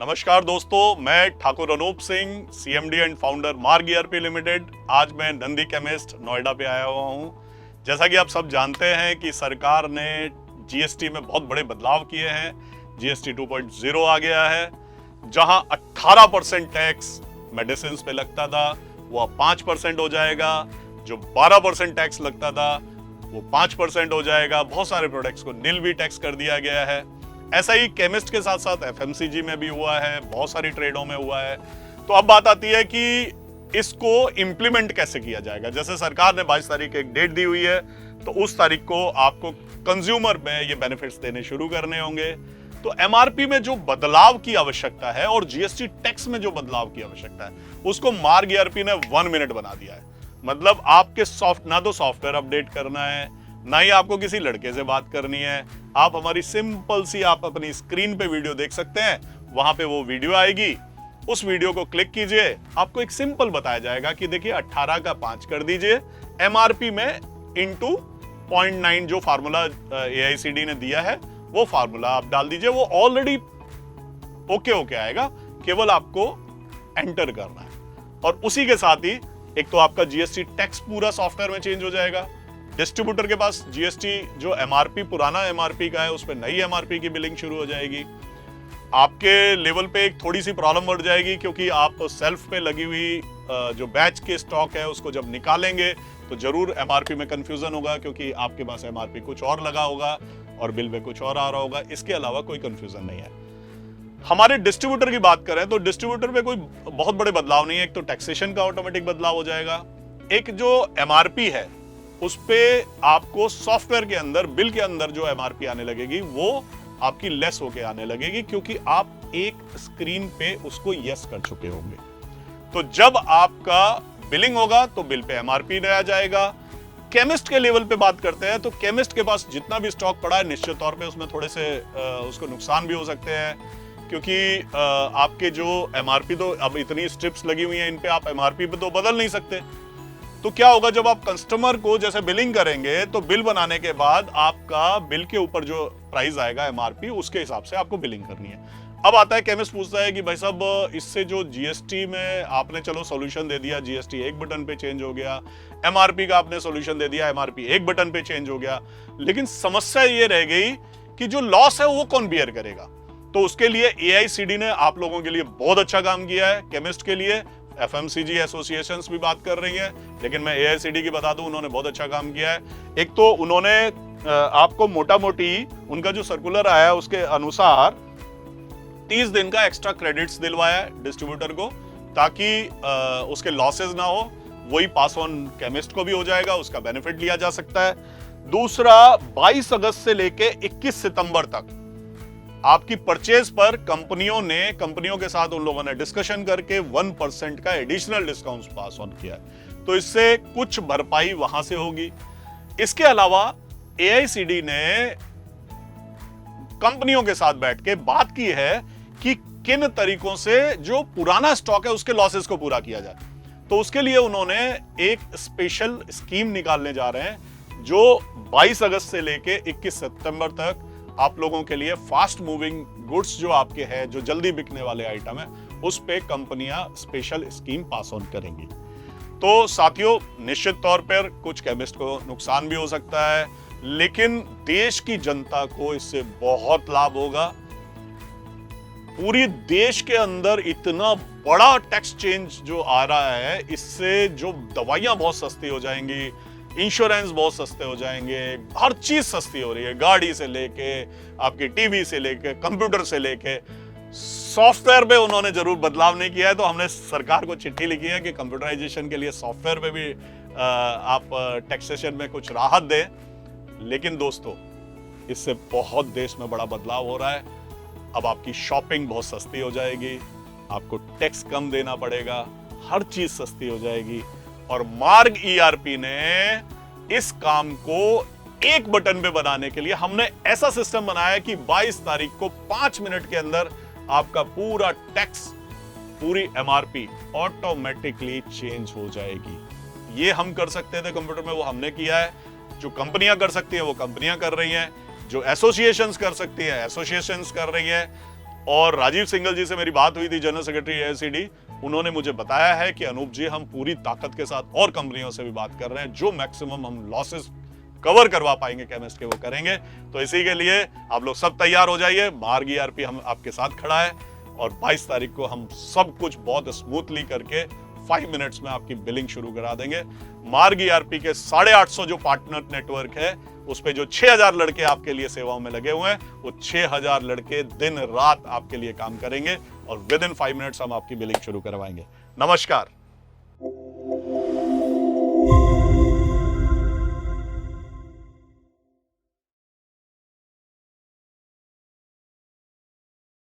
नमस्कार दोस्तों, मैं Thakur Anoop Singh, CMD and founder Marg ERP Limited. आज मैं नंदी केमिस्ट नोएडा पे आया हुआ हूँ। जैसा कि आप सब जानते हैं कि सरकार ने जीएसटी में बहुत बड़े बदलाव किए हैं। जीएसटी 2.0 आ गया है, जहां 18% टैक्स मेडिसिन पे लगता था वो अब 5% हो जाएगा। जो 12% टैक्स लगता था वो 5% हो जाएगा। बहुत सारे प्रोडक्ट्स को निल भी टैक्स कर दिया गया है। ऐसा ही केमिस्ट के साथ साथ एफएमसीजी में भी हुआ है, बहुत सारी ट्रेडों में हुआ है। तो अब बात आती है कि इसको इम्प्लीमेंट कैसे किया जाएगा। जैसे सरकार ने 22 तारीख एक डेट दी हुई है, तो उस तारीख को आपको कंज्यूमर में ये बेनिफिट्स देने शुरू करने होंगे। तो एमआरपी में जो बदलाव की आवश्यकता है और जीएसटी टैक्स में जो बदलाव की आवश्यकता है, उसको मार्ग ईआरपी ने 1 मिनट बना दिया है। मतलब आपके ना तो सॉफ्टवेयर अपडेट करना है, ना ही आपको किसी लड़के से बात करनी है। आप हमारी सिंपल सी आप अपनी स्क्रीन पे वीडियो देख सकते हैं, वहां पे वो वीडियो आएगी। उस वीडियो को क्लिक कीजिए, आपको एक सिंपल बताया जाएगा कि देखिए 18 का 5 कर दीजिए, एमआरपी में इंटू 0.9 जो फार्मूला एआईसीडी ने दिया है वो फार्मूला आप डाल दीजिए। वो ऑलरेडी ओके आएगा, केवल आपको एंटर करना है। और उसी के साथ ही एक तो आपका जीएसटी टैक्स पूरा सॉफ्टवेयर में चेंज हो जाएगा। डिस्ट्रीब्यूटर के पास जीएसटी जो एमआरपी पुराना एमआरपी का है, उस पर नई एमआरपी की बिलिंग शुरू हो जाएगी। आपके लेवल पे एक थोड़ी सी प्रॉब्लम बढ़ जाएगी, क्योंकि आप सेल्फ पे लगी हुई जो बैच के स्टॉक है उसको जब निकालेंगे तो जरूर एमआरपी में कंफ्यूजन होगा, क्योंकि आपके पास एमआरपी कुछ और लगा होगा और बिल में कुछ और आ रहा होगा। इसके अलावा कोई कंफ्यूजन नहीं है। हमारे डिस्ट्रीब्यूटर की बात करें तो डिस्ट्रीब्यूटर पे कोई बहुत बड़े बदलाव नहीं है। एक तो टैक्सेशन का ऑटोमेटिक बदलाव हो जाएगा। एक जो एमआरपी है उस पे आपको सॉफ्टवेयर के अंदर, बिल के अंदर जो एमआरपी आने लगेगी वो आपकी लेस होके आने लगेगी, क्योंकि आप एक स्क्रीन पे उसको यस कर चुके होंगे। तो जब आपका बिलिंग होगा तो बिल पे एमआरपी नया जाएगा। केमिस्ट के लेवल पे बात करते हैं तो केमिस्ट के पास जितना भी स्टॉक पड़ा है, निश्चित तौर पे उसमें थोड़े से उसको नुकसान भी हो सकते हैं, क्योंकि आपके जो एमआरपी तो अब इतनी स्ट्रिप्स लगी हुई हैं, इन पे आप एमआरपी पे तो बदल नहीं सकते। तो क्या होगा, जब आप कस्टमर को जैसे बिलिंग करेंगे तो बिल बनाने के बाद आपका बिल के ऊपर जो प्राइस आएगा एमआरपी, उसके हिसाब से आपको बिलिंग करनी है। अब आता है केमिस्ट पूछता है कि भाई साहब, इससे जो जीएसटी में आपने चलो सॉल्यूशन दे दिया, जीएसटी एक बटन पे चेंज हो गया, एमआरपी का आपने सॉल्यूशन दे दिया, एमआरपी एक बटन पे चेंज हो गया, लेकिन समस्या ये रह गई कि जो लॉस है वो कौन बियर करेगा। तो उसके लिए एआईसीडी ने आप लोगों के लिए बहुत अच्छा काम किया है। केमिस्ट के लिए एफएमसीजी एसोसिएशंस भी बात कर रही हैं, लेकिन मैं एआईसीडी की बता दूं, उन्होंने बहुत अच्छा काम किया है। एक तो उन्होंने आपको मोटा मोटी उनका जो सर्कुलर आया है उसके अनुसार 30 दिन का एक्स्ट्रा क्रेडिट्स दिलवाया है डिस्ट्रीब्यूटर को, ताकि उसके लॉसेस ना हो। वही पास ऑन केमिस्ट को भी हो जाएगा, उसका बेनिफिट लिया जा सकता है। दूसरा, 22 अगस्त से लेके 21 सितंबर तक आपकी परचेज पर कंपनियों के साथ उन लोगों ने डिस्कशन करके 1% का एडिशनल डिस्काउंट पास ऑन किया है। तो इससे कुछ भरपाई वहां से होगी। इसके अलावा एआईसीडी ने कंपनियों के साथ बैठ के बात की है कि किन तरीकों से जो पुराना स्टॉक है उसके लॉसेस को पूरा किया जाए। तो उसके लिए उन्होंने एक स्पेशल स्कीम निकालने जा रहे हैं, जो 22 अगस्त से लेके 21 सितंबर तक आप लोगों के लिए फास्ट मूविंग गुड्स जो आपके हैं, जो जल्दी बिकने वाले आइटम है, उस पे कंपनियां स्पेशल स्कीम पास ऑन करेंगी। तो साथियों, निश्चित तौर पर कुछ केमिस्ट को नुकसान भी हो सकता है, लेकिन देश की जनता को इससे बहुत लाभ होगा। पूरी देश के अंदर इतना बड़ा टैक्स चेंज जो आ रहा है, इससे जो दवाइयां बहुत सस्ती हो जाएंगी, इंश्योरेंस बहुत सस्ते हो जाएंगे, हर चीज सस्ती हो रही है, गाड़ी से लेके आपकी टीवी से लेके कंप्यूटर से लेके। सॉफ्टवेयर पे उन्होंने जरूर बदलाव नहीं किया है, तो हमने सरकार को चिट्ठी लिखी है कि कंप्यूटराइजेशन के लिए सॉफ्टवेयर पे भी आप टैक्सेशन में कुछ राहत दें। लेकिन दोस्तों, इससे बहुत देश में बड़ा बदलाव हो रहा है। अब आपकी शॉपिंग बहुत सस्ती हो जाएगी, आपको टैक्स कम देना पड़ेगा, हर चीज सस्ती हो जाएगी। और मार्ग ईआरपी ने इस काम को एक बटन पे बनाने के लिए हमने ऐसा सिस्टम बनाया कि 22 तारीख को 5 मिनट के अंदर आपका पूरा टैक्स, पूरी एमआरपी ऑटोमेटिकली चेंज हो जाएगी। ये हम कर सकते थे कंप्यूटर में, वो हमने किया है। जो कंपनियां कर सकती हैं वो कंपनियां कर रही हैं, जो एसोसिएशंस कर सकती हैं एसोसिएशंस कर रही हैं, और राजीव सिंघल जी से मेरी बात हुई थी, जनरल सेक्रेटरी एआईसीडी। उन्होंने मुझे बताया है कि अनूप जी, हम पूरी ताकत के साथ और कंपनियों से भी बात कर रहे हैं, जो मैक्सिमम हम लॉसेस कवर करवा पाएंगे केमिस्ट के, वो करेंगे। तो इसी के लिए आप लोग सब तैयार हो जाइए। मार्ग ईआरपी हम आपके साथ खड़ा है और 22 तारीख को हम सब कुछ बहुत स्मूथली करके 5 मिनट्स में आपकी बिलिंग शुरू करा देंगे। मार्ग ईआरपी के 850 जो पार्टनर नेटवर्क है, उस पे जो 6000 लड़के आपके लिए सेवाओं में लगे हुए हैं, वो 6000 लड़के दिन रात आपके लिए काम करेंगे और विद इन 5 मिनट्स हम आपकी बिलिंग शुरू करवाएंगे। नमस्कार।